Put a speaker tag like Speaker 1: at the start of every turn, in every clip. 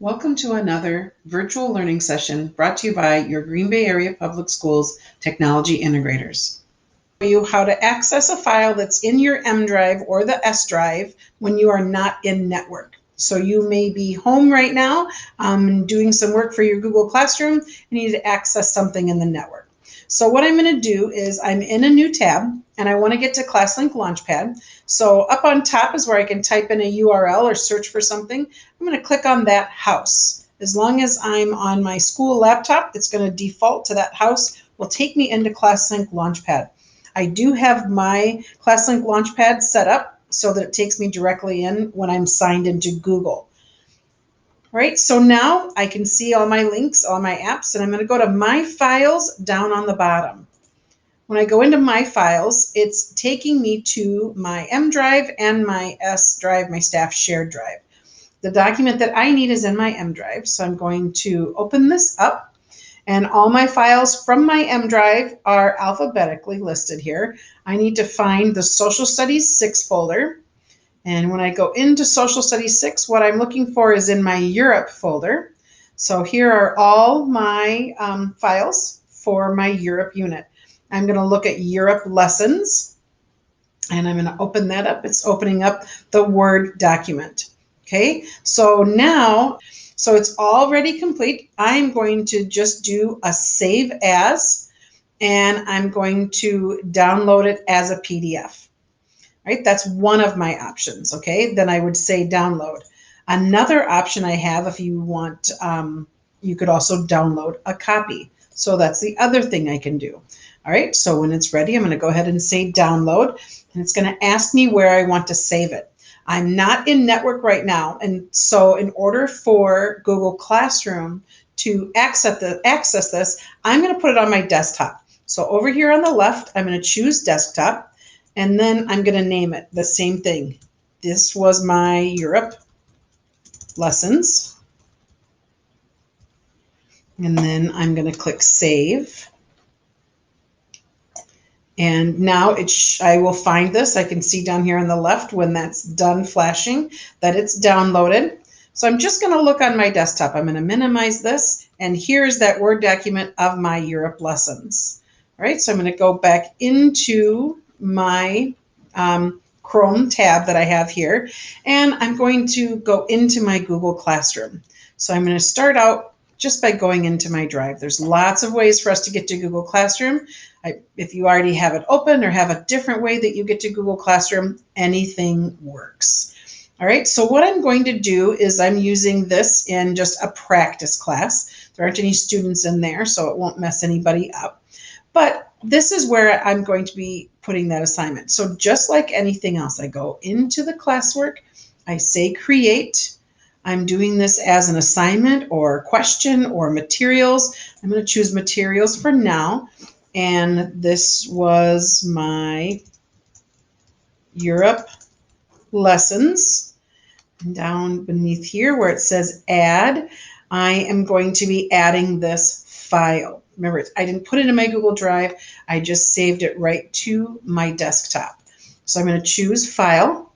Speaker 1: Welcome to another virtual learning session brought to you by your Green Bay Area Public Schools Technology Integrators. I'll show you how to access a file that's in your M drive or the S drive when you are not in network. So you may be home right now doing some work for your Google Classroom and need to access something in the network. So what I'm going to do is I'm in a new tab and I want to get to ClassLink Launchpad. So up on top is where I can type in a URL or search for something. I'm going to click on that house. As long as I'm on my school laptop, it's going to default to that house. Will take me into ClassLink Launchpad. I do have my ClassLink Launchpad set up so that it takes me directly in when I'm signed into Google. All right, so now I can see all my links, all my apps, and I'm going to go to My Files down on the bottom. When I go into My Files, it's taking me to my M drive and my S drive, my staff shared drive. The document that I need is in my M drive, so I'm going to open this up, and all my files from my M drive are alphabetically listed here. I need to find the Social Studies 6 folder. And when I go into Social Studies 6, what I'm looking for is in my Europe folder. So here are all my files for my Europe unit. I'm going to look at Europe lessons, and I'm going to open that up. It's opening up the Word document. Okay, so now, so it's already complete. I'm going to just do a save as, and I'm going to download it as a PDF. Right? That's one of my options. Okay, then I would say download. Another option I have, if you want, you could also download a copy. So that's the other thing I can do. All right, so when it's ready, I'm going to go ahead and say download, and it's going to ask me where I want to save it. I'm not in network right now, and so in order for Google Classroom to access this, I'm going to put it on my desktop. So over here on the left, I'm going to choose desktop. And then I'm going to name it the same thing. This was my Europe lessons. And then I'm going to click save. And now I will find this. I can see down here on the left when that's done flashing that it's downloaded. So I'm just going to look on my desktop. I'm going to minimize this. And here's that Word document of my Europe lessons. All right, so I'm going to go back into my Chrome tab that I have here, and I'm going to go into my Google Classroom. So I'm going to start out just by going into my drive. There's lots of ways for us to get to Google Classroom. If you already have it open or have a different way that you get to Google Classroom, anything works. All right, so what I'm going to do is I'm using this in just a practice class. There aren't any students in there, so it won't mess anybody up. But this is where I'm going to be putting that assignment. So just like anything else, I go into the classwork, I say create. I'm doing this as an assignment or question or materials. I'm going to choose materials for now. And this was my Europe lessons. And down beneath here where it says add, I am going to be adding this file. Remember, I didn't put it in my Google Drive. I just saved it right to my desktop. So I'm going to choose File,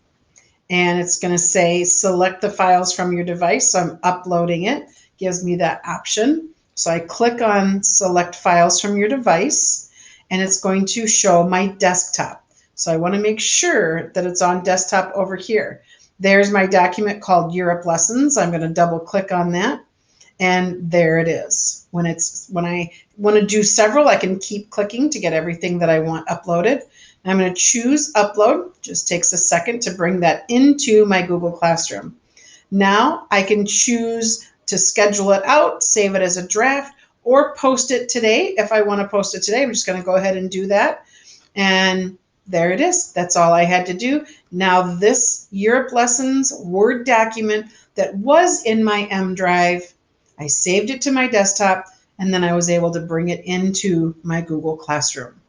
Speaker 1: and it's going to say select the files from your device. So I'm uploading it. Gives me that option. So I click on Select Files from your device, and it's going to show my desktop. So I want to make sure that it's on desktop over here. There's my document called Europe Lessons. I'm going to double click on that. And there it is. When I want to do several, I can keep clicking to get everything that I want uploaded. And I'm going to choose upload. Just takes a second to bring that into my Google Classroom. Now I can choose to schedule it out, save it as a draft, or post it today. If I want to post it today, I'm just going to go ahead and do that. And there it is. That's all I had to do. Now this Europe Lessons Word document that was in my M drive, I saved it to my desktop, and then I was able to bring it into my Google Classroom.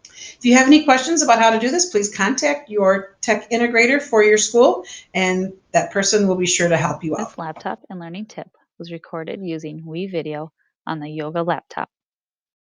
Speaker 1: If you have any questions about how to do this, please contact your tech integrator for your school, and that person will be sure to help you out.
Speaker 2: This laptop and learning tip was recorded using WeVideo on the Yoga laptop.